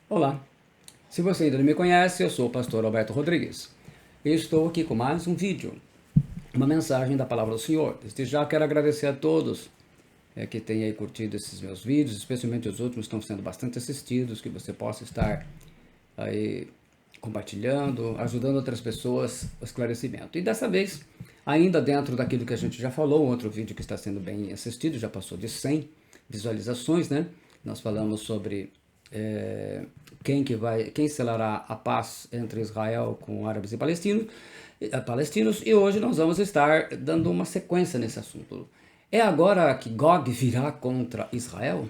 Olá, se você ainda não me conhece, eu sou o pastor Alberto Rodrigues. E estou aqui com mais um vídeo, uma mensagem da Palavra do Senhor. Desde já quero agradecer a todos que têm aí curtido esses meus vídeos, especialmente os últimos que estão sendo bastante assistidos, que você possa estar aí compartilhando, ajudando outras pessoas o esclarecimento. E dessa vez, ainda dentro daquilo que a gente já falou, outro vídeo que está sendo bem assistido, já passou de 100 visualizações, né? Nós falamos sobre quem selará a paz entre Israel com árabes e palestinos, e hoje nós vamos estar dando uma sequência nesse assunto. É agora que Gog virá contra Israel?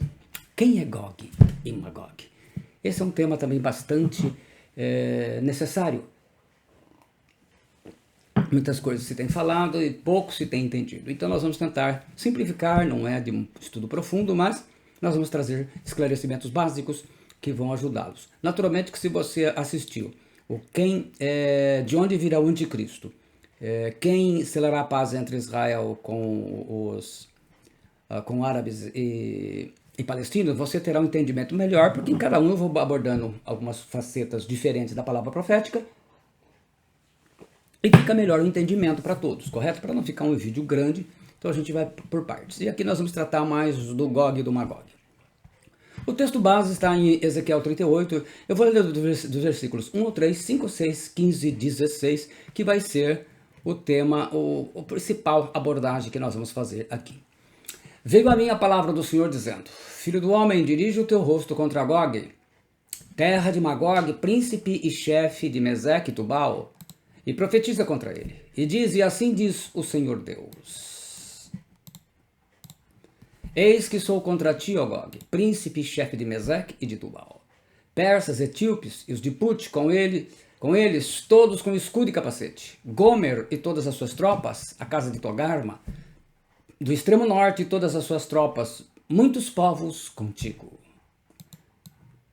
Quem é Gog e Magog? Esse é um tema também bastante necessário. Muitas coisas se tem falado e pouco se tem entendido. Então nós vamos tentar simplificar, não é de um estudo profundo, mas nós vamos trazer esclarecimentos básicos que vão ajudá-los. Naturalmente que se você assistiu de onde virá o anticristo, quem selará a paz entre Israel com árabes e palestinos, você terá um entendimento melhor, porque em cada um eu vou abordando algumas facetas diferentes da palavra profética, e fica melhor o entendimento para todos, correto? Para não ficar um vídeo grande, então a gente vai por partes. E aqui nós vamos tratar mais do Gog e do Magog. O texto base está em Ezequiel 38, eu vou ler dos versículos 1 ao 3, 5, 6, 15 e 16, que vai ser o tema, o principal abordagem que nós vamos fazer aqui. Veio a mim a palavra do Senhor dizendo: Filho do homem, dirige o teu rosto contra Gog, terra de Magog, príncipe e chefe de Meseque e Tubal, e profetiza contra ele. E diz, e assim diz o Senhor Deus: Eis que sou contra ti, ó Gog, príncipe e chefe de Meseque e de Tubal. Persas, etíopes e os de Put, com eles, todos com escudo e capacete. Gomer e todas as suas tropas, a casa de Togarma, do extremo norte e todas as suas tropas, muitos povos contigo.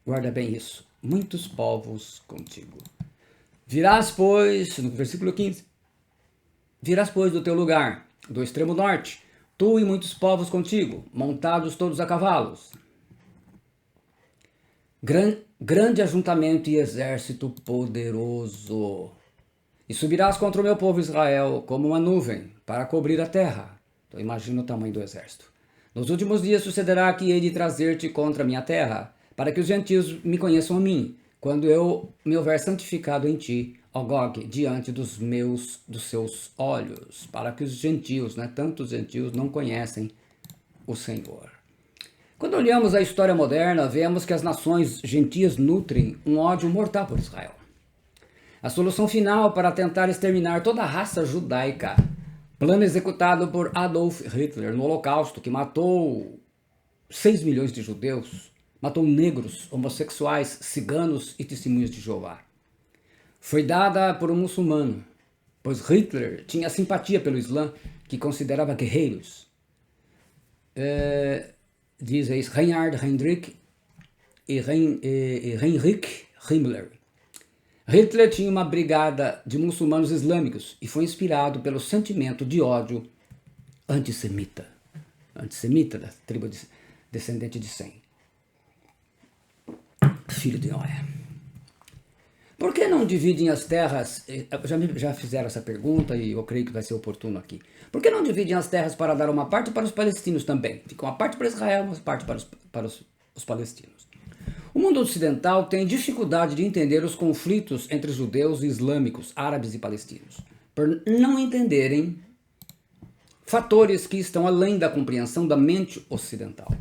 Guarda bem isso, muitos povos contigo. Virás, pois, no versículo 15, virás, pois, do teu lugar, do extremo norte, tu e muitos povos contigo, montados todos a cavalos. Grande ajuntamento e exército poderoso. E subirás contra o meu povo Israel como uma nuvem, para cobrir a terra. Então imagina o tamanho do exército. Nos últimos dias sucederá que hei de trazer-te contra a minha terra, para que os gentios me conheçam a mim, quando eu me houver santificado em ti, ó Gog, diante dos seus olhos, para que os gentios, tantos gentios, não conhecem o Senhor. Quando olhamos a história moderna, vemos que as nações gentias nutrem um ódio mortal por Israel. A solução final para tentar exterminar toda a raça judaica, plano executado por Adolf Hitler no Holocausto, que matou 6 milhões de judeus, matou negros, homossexuais, ciganos e testemunhas de Jeová. Foi dada por um muçulmano, pois Hitler tinha simpatia pelo Islã, que considerava guerreiros. Diz aí Reinhard Heydrich e Heinrich Himmler. Hitler tinha uma brigada de muçulmanos islâmicos e foi inspirado pelo sentimento de ódio antissemita da tribo descendente de Sem, filho de Noé. Por que não dividem as terras? Já fizeram essa pergunta e eu creio que vai ser oportuno aqui. Por que não dividem as terras para dar uma parte para os palestinos também? Fica uma parte para Israel, uma parte para os palestinos. O mundo ocidental tem dificuldade de entender os conflitos entre judeus e islâmicos, árabes e palestinos, por não entenderem fatores que estão além da compreensão da mente ocidental.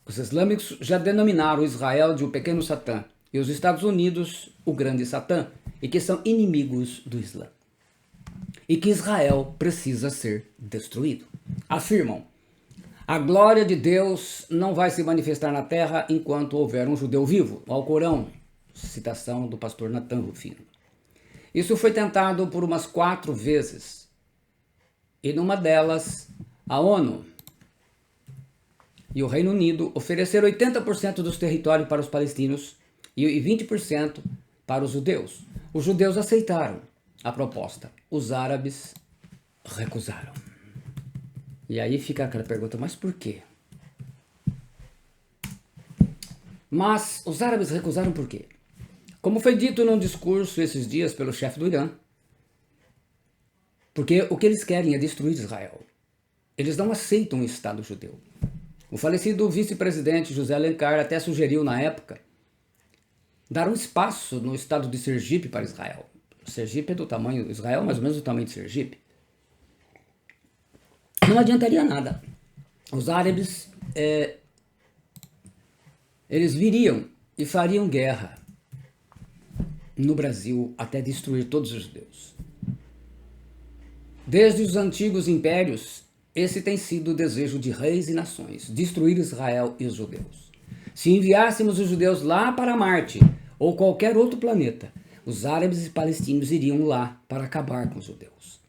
Os islâmicos já denominaram Israel de o pequeno Satã e os Estados Unidos o grande Satã, e que são inimigos do Islã. E que Israel precisa ser destruído. Afirmam: a glória de Deus não vai se manifestar na terra enquanto houver um judeu vivo. Ao Corão, citação do pastor Natan Rufino. Isso foi tentado por umas 4 vezes. E numa delas, a ONU e o Reino Unido ofereceram 80% dos territórios para os palestinos e 20% para os judeus. Os judeus aceitaram a proposta, os árabes recusaram. E aí fica aquela pergunta, mas por quê? Mas os árabes recusaram por quê? Como foi dito num discurso esses dias pelo chefe do Irã, porque o que eles querem é destruir Israel. Eles não aceitam o Estado judeu. O falecido vice-presidente José Alencar até sugeriu na época dar um espaço no estado de Sergipe para Israel. Sergipe é do tamanho, Israel mais ou menos do tamanho de Sergipe. Não adiantaria nada. Os árabes, eles viriam e fariam guerra no Brasil até destruir todos os judeus. Desde os antigos impérios, esse tem sido o desejo de reis e nações, destruir Israel e os judeus. Se enviássemos os judeus lá para Marte ou qualquer outro planeta, os árabes e palestinos iriam lá para acabar com os judeus.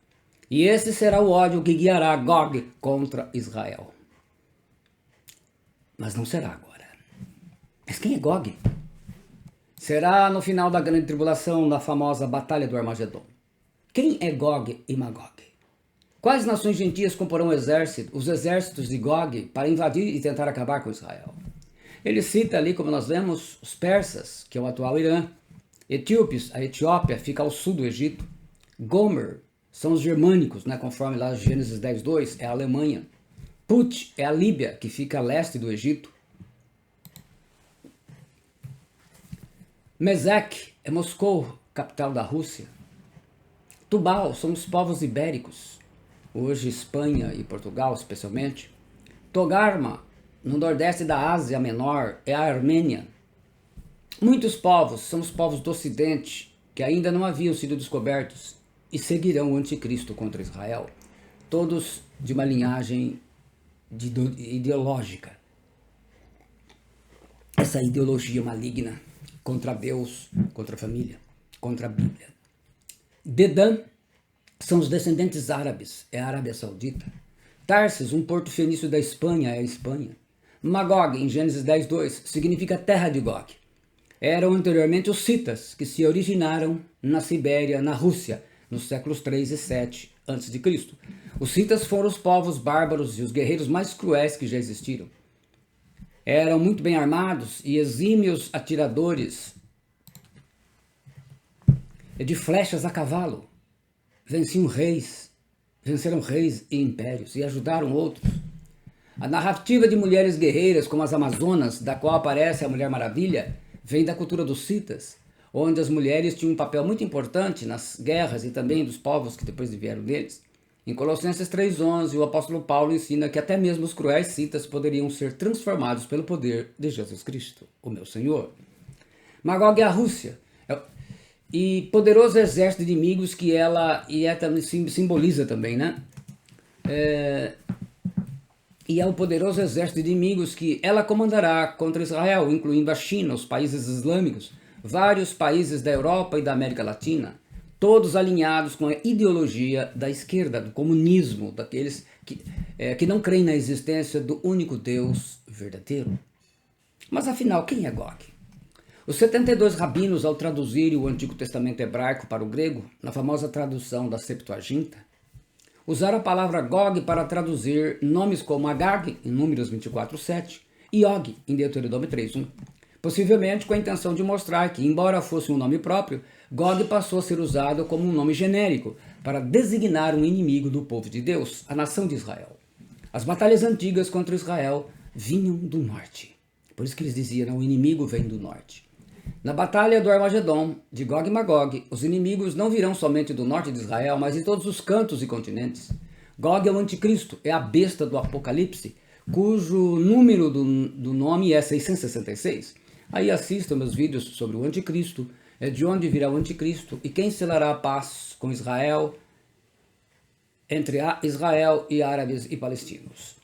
E esse será o ódio que guiará Gog contra Israel. Mas não será agora. Mas quem é Gog? Será no final da grande tribulação, na famosa Batalha do Armagedon. Quem é Gog e Magog? Quais nações gentias comporão os exércitos de Gog para invadir e tentar acabar com Israel? Ele cita ali, como nós vemos, os persas, que é o atual Irã, etíopes, a Etiópia fica ao sul do Egito, Gomer são os germânicos, né, conforme lá Gênesis 10:2, é a Alemanha, Put é a Líbia, que fica a leste do Egito, Mesec é Moscou, capital da Rússia, Tubal são os povos ibéricos, hoje Espanha e Portugal especialmente, Togarma, no nordeste da Ásia Menor, é a Armênia. Muitos povos são os povos do Ocidente, que ainda não haviam sido descobertos e seguirão o anticristo contra Israel, todos de uma linhagem ideológica. Essa ideologia maligna contra Deus, contra a família, contra a Bíblia. Dedã são os descendentes árabes, é a Arábia Saudita. Tarsis, um porto fenício da Espanha, é a Espanha. Magog, em Gênesis 10:2, significa terra de Gog. Eram anteriormente os citas, que se originaram na Sibéria, na Rússia, nos séculos 3 e 7 a.C. Os citas foram os povos bárbaros e os guerreiros mais cruéis que já existiram. Eram muito bem armados e exímios atiradores de flechas a cavalo. Venceram reis e impérios e ajudaram outros. A narrativa de mulheres guerreiras como as Amazonas, da qual aparece a Mulher Maravilha, vem da cultura dos citas, onde as mulheres tinham um papel muito importante nas guerras e também dos povos que depois vieram deles. Em Colossenses 3:11, o apóstolo Paulo ensina que até mesmo os cruéis citas poderiam ser transformados pelo poder de Jesus Cristo, o meu Senhor. Magog é a Rússia, e poderoso exército de inimigos que ela simboliza também, né? E é o poderoso exército de inimigos que ela comandará contra Israel, incluindo a China, os países islâmicos, vários países da Europa e da América Latina, todos alinhados com a ideologia da esquerda, do comunismo, daqueles que não creem na existência do único Deus verdadeiro. Mas afinal, quem é Gog? Os 72 rabinos, ao traduzirem o Antigo Testamento hebraico para o grego, na famosa tradução da Septuaginta, usaram a palavra Gog para traduzir nomes como Agag, em Números 24:7, e Og, em Deuteronômio 3:1. Possivelmente com a intenção de mostrar que, embora fosse um nome próprio, Gog passou a ser usado como um nome genérico para designar um inimigo do povo de Deus, a nação de Israel. As batalhas antigas contra Israel vinham do norte. Por isso que eles diziam, o inimigo vem do norte. Na batalha do Armagedon, de Gog e Magog, os inimigos não virão somente do norte de Israel, mas de todos os cantos e continentes. Gog é o anticristo, é a besta do Apocalipse, cujo número do nome é 666. Aí assistam meus vídeos sobre o anticristo, de onde virá o anticristo e quem selará a paz com Israel, entre Israel e árabes e palestinos.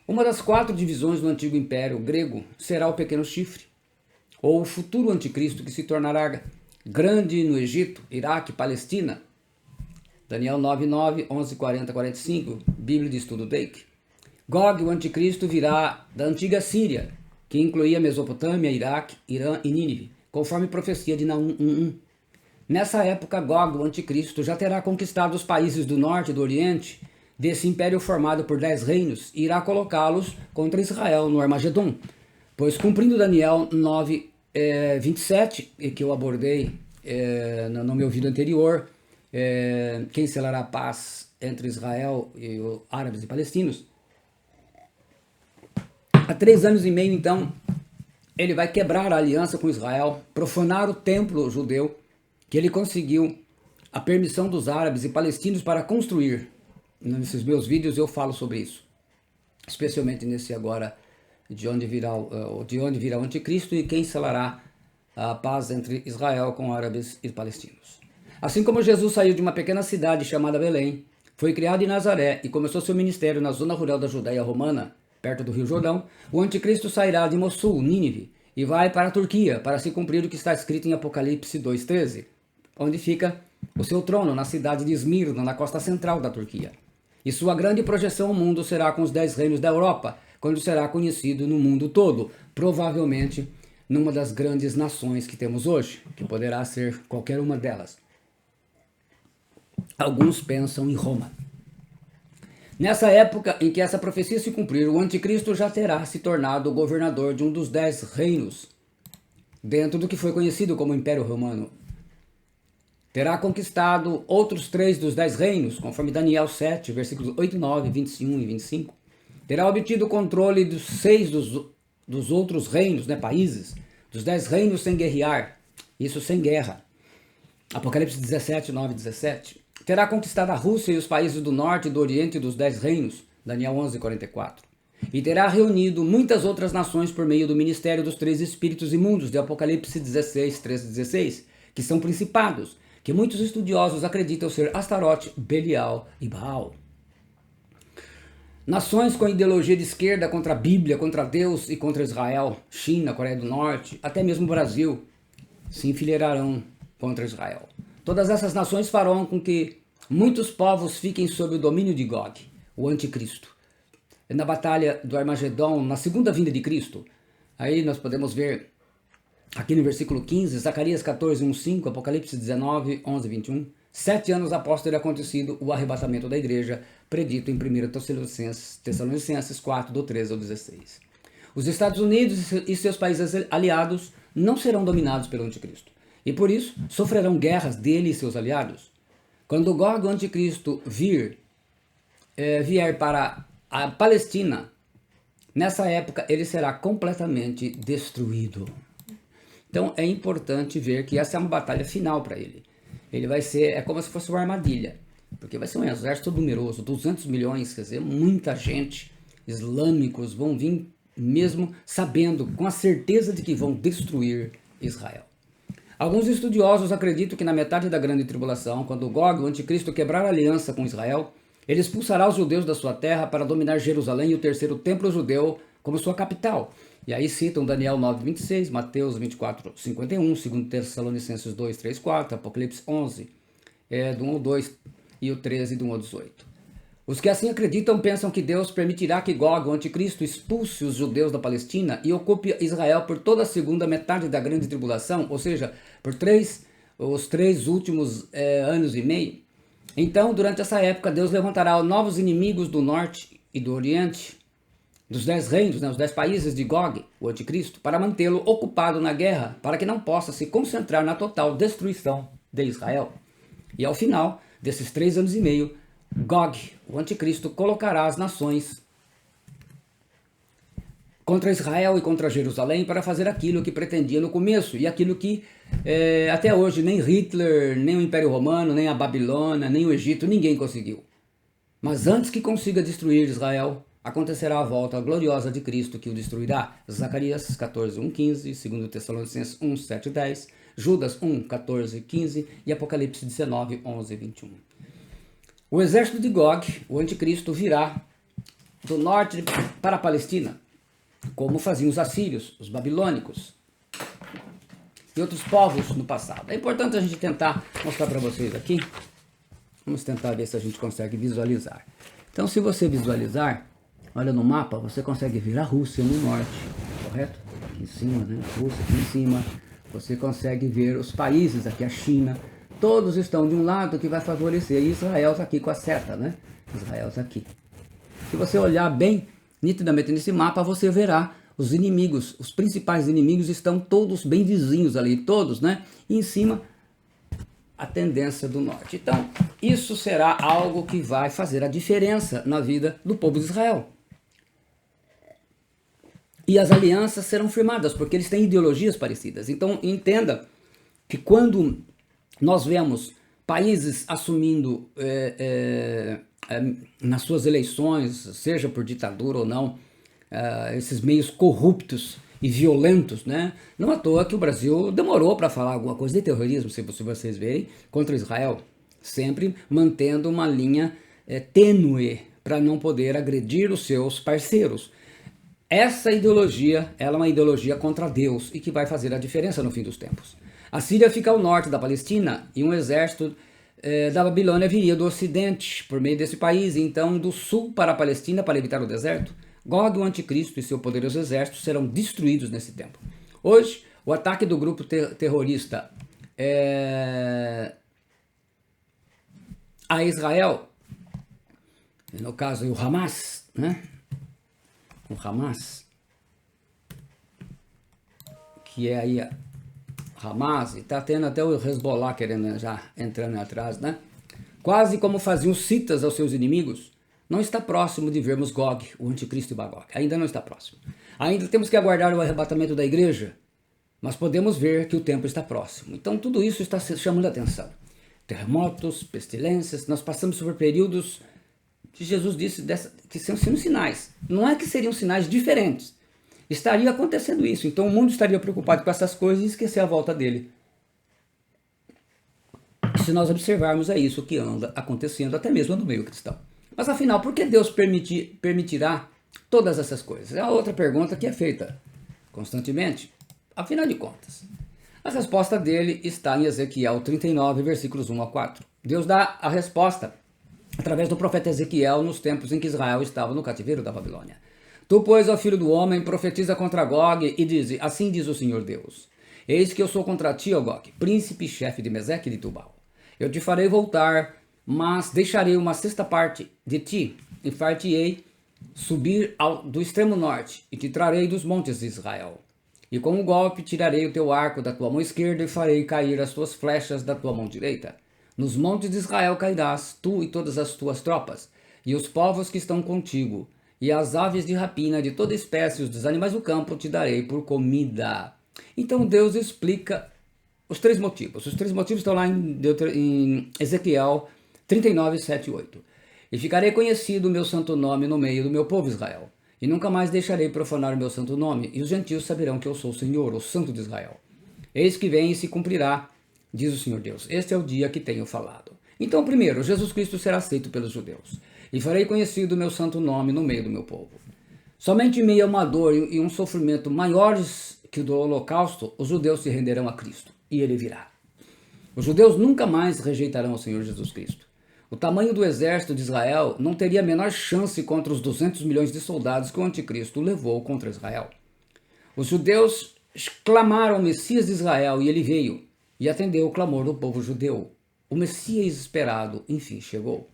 Uma das 4 divisões do antigo império grego será o pequeno chifre, ou o futuro anticristo que se tornará grande no Egito, Iraque, Palestina. Daniel 9:9, 11:40-45, Bíblia de Estudo Dake. Gog, o anticristo, virá da antiga Síria, que incluía Mesopotâmia, Iraque, Irã e Nínive, conforme profecia de Naum 1:1. Nessa época, Gog, o anticristo, já terá conquistado os países do norte e do oriente desse império formado por 10 reinos e irá colocá-los contra Israel no Armagedon, Pois cumprindo Daniel 9, 27, que eu abordei no meu vídeo anterior, quem selará a paz entre Israel e os árabes e palestinos, há 3 anos e meio, então, ele vai quebrar a aliança com Israel, profanar o templo judeu, que ele conseguiu a permissão dos árabes e palestinos para construir. Nesses meus vídeos eu falo sobre isso, especialmente nesse agora, de onde virá o anticristo e quem selará a paz entre Israel com árabes e palestinos. Assim como Jesus saiu de uma pequena cidade chamada Belém, foi criado em Nazaré e começou seu ministério na zona rural da Judéia Romana, perto do Rio Jordão, o anticristo sairá de Mossul, Nínive, e vai para a Turquia, para se cumprir o que está escrito em Apocalipse 2,13, onde fica o seu trono na cidade de Esmirna, na costa central da Turquia. E sua grande projeção ao mundo será com os 10 reinos da Europa, quando será conhecido no mundo todo, provavelmente numa das grandes nações que temos hoje, que poderá ser qualquer uma delas. Alguns pensam em Roma. Nessa época em que essa profecia se cumprir, o anticristo já terá se tornado o governador de um dos 10 reinos, dentro do que foi conhecido como Império Romano. Terá conquistado outros 3 dos 10 reinos, conforme Daniel 7, versículos 8, 9, 21 e 25. Terá obtido o controle dos 6 dos outros reinos, países, dos 10 reinos sem guerrear, isso sem guerra. Apocalipse 17, 9 e 17. Terá conquistado a Rússia e os países do norte e do oriente dos 10 reinos, Daniel 11, 44. E terá reunido muitas outras nações por meio do ministério dos 3 espíritos imundos, de Apocalipse 16, 13 e 16, que são principados, que muitos estudiosos acreditam ser Astarote, Belial e Baal. Nações com ideologia de esquerda contra a Bíblia, contra Deus e contra Israel, China, Coreia do Norte, até mesmo o Brasil, se enfileirarão contra Israel. Todas essas nações farão com que muitos povos fiquem sob o domínio de Gog, o anticristo. Na batalha do Armagedon, na segunda vinda de Cristo, aí nós podemos ver aqui no versículo 15, Zacarias 14, 1, 5, Apocalipse 19, 11, 21, 7 anos após ter acontecido o arrebatamento da igreja, predito em 1 Tessalonicenses 4, do 13 ao 16. Os Estados Unidos e seus países aliados não serão dominados pelo anticristo, e por isso sofrerão guerras dele e seus aliados. Quando Gog, o anticristo, vier para a Palestina, nessa época ele será completamente destruído. Então é importante ver que essa é uma batalha final para ele. Ele vai ser, é como se fosse uma armadilha, porque vai ser um exército numeroso, 200 milhões, quer dizer, muita gente, islâmicos vão vir mesmo sabendo, com a certeza de que vão destruir Israel. Alguns estudiosos acreditam que na metade da grande tribulação, quando Gog, o anticristo, quebrar a aliança com Israel, ele expulsará os judeus da sua terra para dominar Jerusalém e o terceiro templo judeu como sua capital. E aí citam Daniel 9, 26, Mateus 24, 51, 2 Tessalonicenses 2, 3, 4, Apocalipse 11, do 1 ao 2 e o 13, do 1 ao 18. Os que assim acreditam pensam que Deus permitirá que Gog, o anticristo, expulse os judeus da Palestina e ocupe Israel por toda a segunda metade da grande tribulação, ou seja, por os 3 últimos anos e meio. Então, durante essa época, Deus levantará novos inimigos do norte e do oriente, dos 10 reinos, os 10 países de Gog, o anticristo, para mantê-lo ocupado na guerra, para que não possa se concentrar na total destruição de Israel. E ao final desses 3 anos e meio, Gog, o anticristo, colocará as nações contra Israel e contra Jerusalém para fazer aquilo que pretendia no começo e aquilo que até hoje nem Hitler, nem o Império Romano, nem a Babilônia, nem o Egito, ninguém conseguiu. Mas antes que consiga destruir Israel, acontecerá a volta gloriosa de Cristo que o destruirá. Zacarias 14, 1, 15, 2 Tessalonicenses 1, 7, 10, Judas 1, 14, 15 e Apocalipse 19, 11 e 21. O exército de Gog, o anticristo, virá do norte para a Palestina, como faziam os assírios, os babilônicos e outros povos no passado. É importante a gente tentar mostrar para vocês aqui. Vamos tentar ver se a gente consegue visualizar. Então, se você visualizar, olha no mapa, você consegue ver a Rússia no norte, correto? Aqui em cima, né? A Rússia aqui em cima. Você consegue ver os países aqui, a China. Todos estão de um lado que vai favorecer. E Israel está aqui com a seta, né? Israel está aqui. Se você olhar bem nitidamente nesse mapa, você verá os inimigos, os principais inimigos estão todos bem vizinhos ali, todos, né? E em cima, a tendência do norte. Então, isso será algo que vai fazer a diferença na vida do povo de Israel. E as alianças serão firmadas, porque eles têm ideologias parecidas. Então, entenda que quando nós vemos países assumindo nas suas eleições, seja por ditadura ou não, esses meios corruptos e violentos, né? Não à toa que o Brasil demorou para falar alguma coisa de terrorismo, se vocês verem, contra Israel, sempre mantendo uma linha tênue para não poder agredir os seus parceiros. Essa ideologia, ela é uma ideologia contra Deus e que vai fazer a diferença no fim dos tempos. A Síria fica ao norte da Palestina e um exército da Babilônia viria do ocidente por meio desse país, e então do sul para a Palestina para evitar o deserto. Gog, o anticristo e seu poderoso exército serão destruídos nesse tempo. Hoje, o ataque do grupo terrorista a Israel, no caso o Hamas, né? O Hamas, que é aí Hamas, e está tendo até o Hezbollah querendo já entrando atrás, né? Quase como faziam citas aos seus inimigos, não está próximo de vermos Gog, o anticristo e Magog. Ainda não está próximo. Ainda temos que aguardar o arrebatamento da igreja, mas podemos ver que o tempo está próximo. Então tudo isso está chamando a atenção. Terremotos, pestilências, nós passamos por períodos que Jesus disse que são sinais. Não é que seriam sinais diferentes. Estaria acontecendo isso. Então o mundo estaria preocupado com essas coisas e esquecer a volta dele. Se nós observarmos, é isso que anda acontecendo até mesmo no meio cristão. Mas afinal, por que Deus permitirá todas essas coisas? É a outra pergunta que é feita constantemente. Afinal de contas, a resposta dele está em Ezequiel 39, versículos 1 a 4. Deus dá a resposta através do profeta Ezequiel nos tempos em que Israel estava no cativeiro da Babilônia. Tu, pois, ó filho do homem, profetiza contra Gog e diz, assim diz o Senhor Deus, eis que eu sou contra ti, ó Gog, príncipe e chefe de Meseque e de Tubal. Eu te farei voltar, mas deixarei uma sexta parte de ti, e far-te-ei subir do extremo norte, e te trarei dos montes de Israel. E com um golpe tirarei o teu arco da tua mão esquerda, e farei cair as tuas flechas da tua mão direita. Nos montes de Israel cairás, tu e todas as tuas tropas, e os povos que estão contigo, e as aves de rapina de toda espécie, os dos animais do campo, te darei por comida. Então Deus explica os três motivos. Os três motivos estão lá em Ezequiel 39, 7 e 8. E ficarei conhecido o meu santo nome no meio do meu povo Israel. E nunca mais deixarei profanar o meu santo nome, e os gentios saberão que eu sou o Senhor, o Santo de Israel. Eis que vem e se cumprirá, diz o Senhor Deus. Este é o dia que tenho falado. Então, primeiro, Jesus Cristo será aceito pelos judeus. E farei conhecido o meu santo nome no meio do meu povo. Somente em meio a uma dor e um sofrimento maiores que o do holocausto, os judeus se renderão a Cristo, e ele virá. Os judeus nunca mais rejeitarão o Senhor Jesus Cristo. O tamanho do exército de Israel não teria a menor chance contra os 200 milhões de soldados que o anticristo levou contra Israel. Os judeus clamaram o Messias de Israel e ele veio e atendeu o clamor do povo judeu. O Messias esperado, enfim, chegou.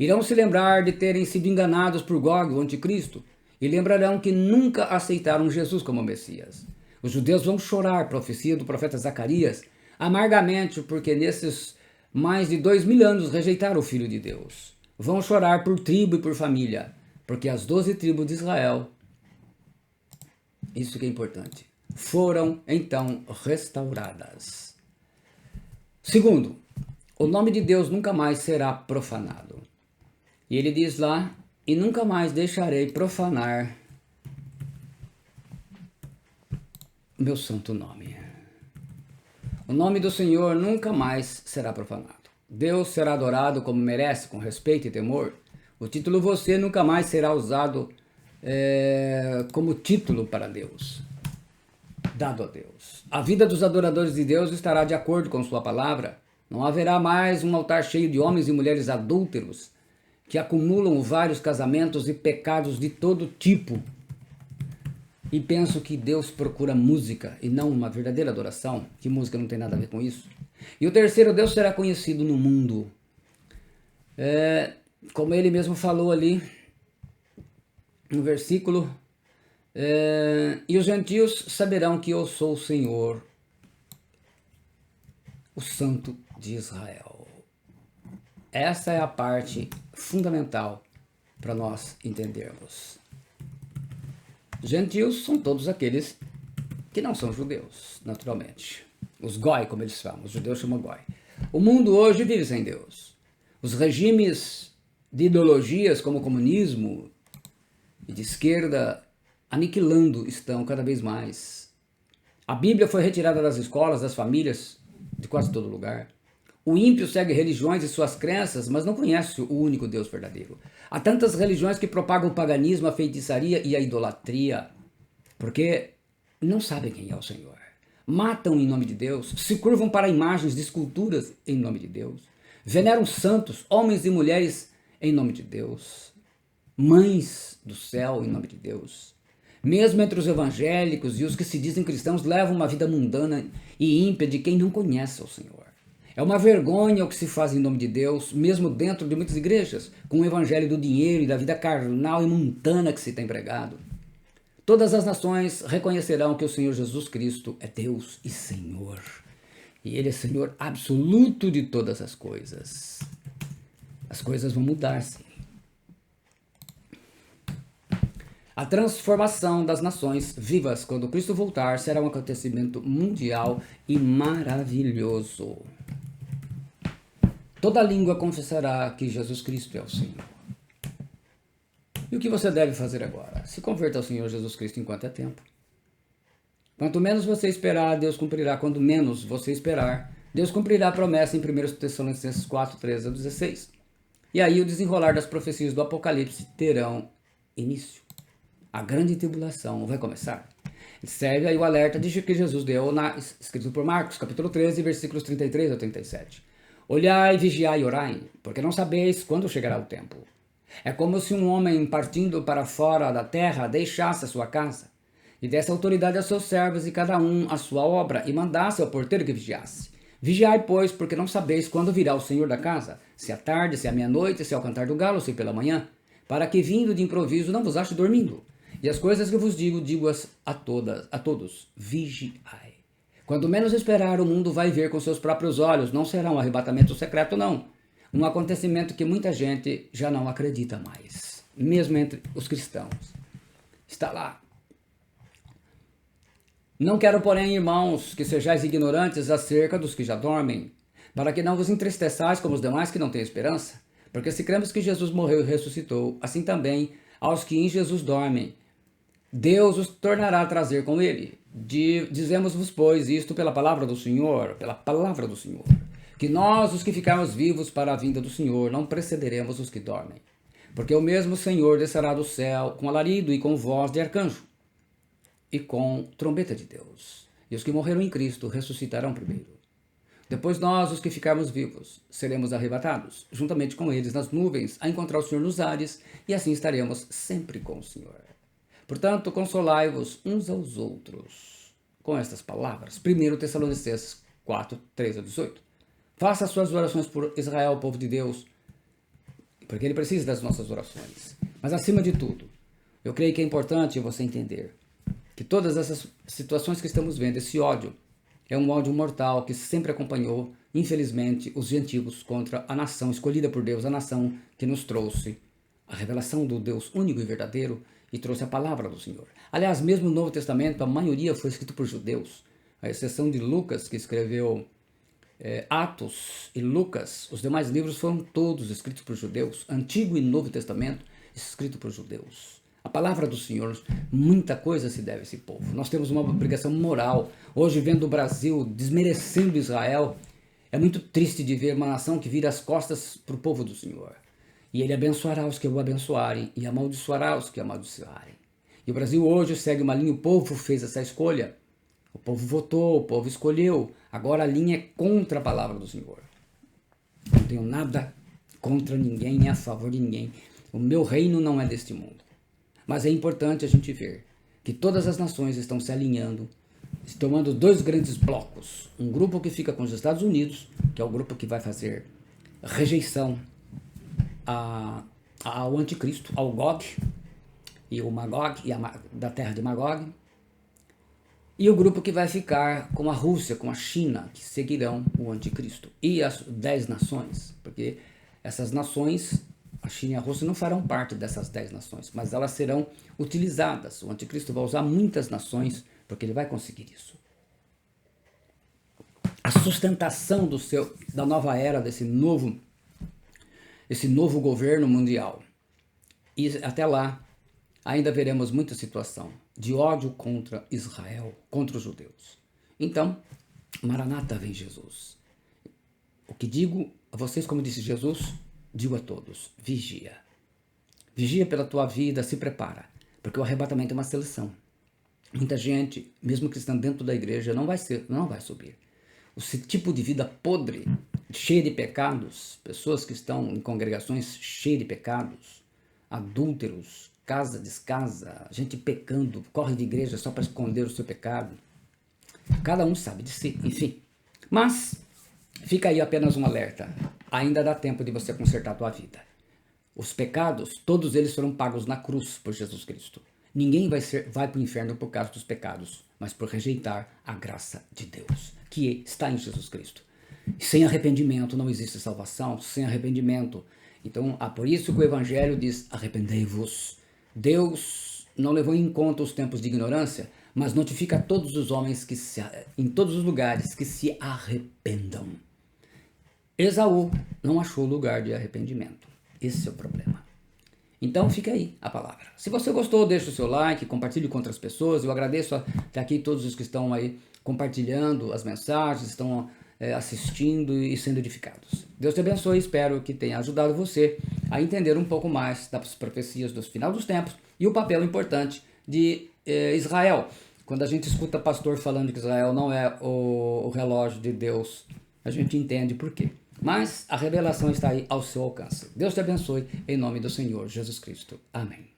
Irão se lembrar de terem sido enganados por Gog, o anticristo, e lembrarão que nunca aceitaram Jesus como Messias. Os judeus vão chorar, profecia do profeta Zacarias, amargamente, porque nesses mais de 2000 anos rejeitaram o Filho de Deus. Vão chorar por tribo e por família, porque as 12 tribos de Israel, isso que é importante, foram então restauradas. Segundo, o nome de Deus nunca mais será profanado. E ele diz lá, e nunca mais deixarei profanar meu santo nome. O nome do Senhor nunca mais será profanado. Deus será adorado como merece, com respeito e temor. O título você nunca mais será usado como título para Deus, dado a Deus. A vida dos adoradores de Deus estará de acordo com sua palavra. Não haverá mais um altar cheio de homens e mulheres adúlteros, que acumulam vários casamentos e pecados de todo tipo. E penso que Deus procura música e não uma verdadeira adoração, que música não tem nada a ver com isso. E o terceiro, Deus será conhecido no mundo. Como ele mesmo falou ali, no versículo E os gentios saberão que eu sou o Senhor, o Santo de Israel. Essa é a parte fundamental para nós entendermos. Gentios são todos aqueles que não são judeus, naturalmente. Os goi, como eles chamam, os judeus chamam goi. O mundo hoje vive sem Deus. Os regimes de ideologias como o comunismo e de esquerda aniquilando estão cada vez mais. A Bíblia foi retirada das escolas, das famílias, de quase todo lugar. O ímpio segue religiões e suas crenças, mas não conhece o único Deus verdadeiro. Há tantas religiões que propagam o paganismo, a feitiçaria e a idolatria, porque não sabem quem é o Senhor. Matam em nome de Deus, se curvam para imagens de esculturas em nome de Deus, veneram santos, homens e mulheres em nome de Deus, mães do céu em nome de Deus. Mesmo entre os evangélicos e os que se dizem cristãos, levam uma vida mundana e ímpia de quem não conhece o Senhor. É uma vergonha o que se faz em nome de Deus, mesmo dentro de muitas igrejas, com o evangelho do dinheiro e da vida carnal e mundana que se tem pregado. Todas as nações reconhecerão que o Senhor Jesus Cristo é Deus e Senhor. E Ele é Senhor absoluto de todas as coisas. As coisas vão mudar, sim. A transformação das nações vivas quando Cristo voltar será um acontecimento mundial e maravilhoso. Toda língua confessará que Jesus Cristo é o Senhor. E o que você deve fazer agora? Se converta ao Senhor Jesus Cristo enquanto é tempo. Quanto menos você esperar, Deus cumprirá. Quando menos você esperar, Deus cumprirá a promessa em 1 Tessalonicenses 4, 13 a 16. E aí o desenrolar das profecias do Apocalipse terão início. A grande tribulação vai começar. Serve aí o alerta de que Jesus deu, escrito por Marcos, capítulo 13, versículos 33 a 37. Olhai, vigiai e orai, porque não sabeis quando chegará o tempo. É como se um homem partindo para fora da terra deixasse a sua casa, e desse autoridade a seus servos e cada um a sua obra, e mandasse ao porteiro que vigiasse. Vigiai, pois, porque não sabeis quando virá o Senhor da casa, se à tarde, se à meia-noite, se ao cantar do galo, se pela manhã, para que vindo de improviso não vos ache dormindo. E as coisas que vos digo-as a todos, vigiai. Quando menos esperar, o mundo vai ver com seus próprios olhos, não será um arrebatamento secreto, não. Um acontecimento que muita gente já não acredita mais, mesmo entre os cristãos. Está lá. Não quero, porém, irmãos, que sejais ignorantes acerca dos que já dormem, para que não vos entristeçais como os demais que não têm esperança. Porque se cremos que Jesus morreu e ressuscitou, assim também aos que em Jesus dormem, Deus os tornará a trazer com ele. Dizemos-vos, pois, isto pela palavra do Senhor, que nós, os que ficarmos vivos para a vinda do Senhor, não precederemos os que dormem. Porque o mesmo Senhor descerá do céu com alarido e com voz de arcanjo e com trombeta de Deus. E os que morreram em Cristo ressuscitarão primeiro. Depois nós, os que ficarmos vivos, seremos arrebatados, juntamente com eles nas nuvens, a encontrar o Senhor nos ares, e assim estaremos sempre com o Senhor. Portanto, consolai-vos uns aos outros com estas palavras. 1 Tessalonicenses 4, 13 a 18. Faça as suas orações por Israel, o povo de Deus, porque ele precisa das nossas orações. Mas, acima de tudo, eu creio que é importante você entender que todas essas situações que estamos vendo, esse ódio, é um ódio mortal que sempre acompanhou, infelizmente, os gentios contra a nação escolhida por Deus, a nação que nos trouxe a revelação do Deus único e verdadeiro e trouxe a palavra do Senhor. Aliás, mesmo no Novo Testamento, a maioria foi escrito por judeus, à exceção de Lucas, que escreveu Atos e Lucas. Os demais livros foram todos escritos por judeus, Antigo e Novo Testamento, escrito por judeus. A palavra do Senhor, muita coisa se deve a esse povo. Nós temos uma obrigação moral. Hoje, vendo o Brasil desmerecendo Israel, é muito triste de ver uma nação que vira as costas para o povo do Senhor. E ele abençoará os que o abençoarem e amaldiçoará os que o amaldiçoarem. E o Brasil hoje segue uma linha, o povo fez essa escolha. O povo votou, o povo escolheu. Agora a linha é contra a palavra do Senhor. Não tenho nada contra ninguém, nem a favor de ninguém. O meu reino não é deste mundo. Mas é importante a gente ver que todas as nações estão se alinhando, tomando dois grandes blocos. Um grupo que fica com os Estados Unidos, que é o grupo que vai fazer rejeição ao anticristo, ao Gog, e o Magog, da terra de Magog, e o grupo que vai ficar com a Rússia, com a China, que seguirão o anticristo. E as 10 nações, porque essas nações, a China e a Rússia, não farão parte dessas 10 nações, mas elas serão utilizadas. O anticristo vai usar muitas nações, porque ele vai conseguir isso. A sustentação da nova era, desse novo governo mundial. E até lá, ainda veremos muita situação de ódio contra Israel, contra os judeus. Então, Maranata, vem Jesus. O que digo a vocês, como disse Jesus, digo a todos, vigia. Vigia pela tua vida, se prepara, porque o arrebatamento é uma seleção. Muita gente, mesmo que estando dentro da igreja, não vai subir. Esse tipo de vida podre, cheia de pecados, pessoas que estão em congregações cheias de pecados, adúlteros, casa descasa, gente pecando, corre de igreja só para esconder o seu pecado. Cada um sabe de si, enfim. Mas fica aí apenas um alerta. Ainda dá tempo de você consertar a tua vida. Os pecados, todos eles foram pagos na cruz por Jesus Cristo. Ninguém vai para o inferno por causa dos pecados, mas por rejeitar a graça de Deus, que está em Jesus Cristo. Sem arrependimento não existe salvação, sem arrependimento. Então, por isso que o Evangelho diz, arrependei-vos. Deus não levou em conta os tempos de ignorância, mas notifica a todos os homens em todos os lugares que se arrependam. Esaú não achou lugar de arrependimento. Esse é o problema. Então fica aí a palavra. Se você gostou, deixa o seu like, compartilhe com outras pessoas. Eu agradeço até aqui todos os que estão aí compartilhando as mensagens, estão assistindo e sendo edificados. Deus te abençoe, espero que tenha ajudado você a entender um pouco mais das profecias do final dos tempos e o papel importante de Israel. Quando a gente escuta pastor falando que Israel não é o relógio de Deus, a gente entende por quê. Mas a revelação está aí ao seu alcance. Deus te abençoe, em nome do Senhor Jesus Cristo. Amém.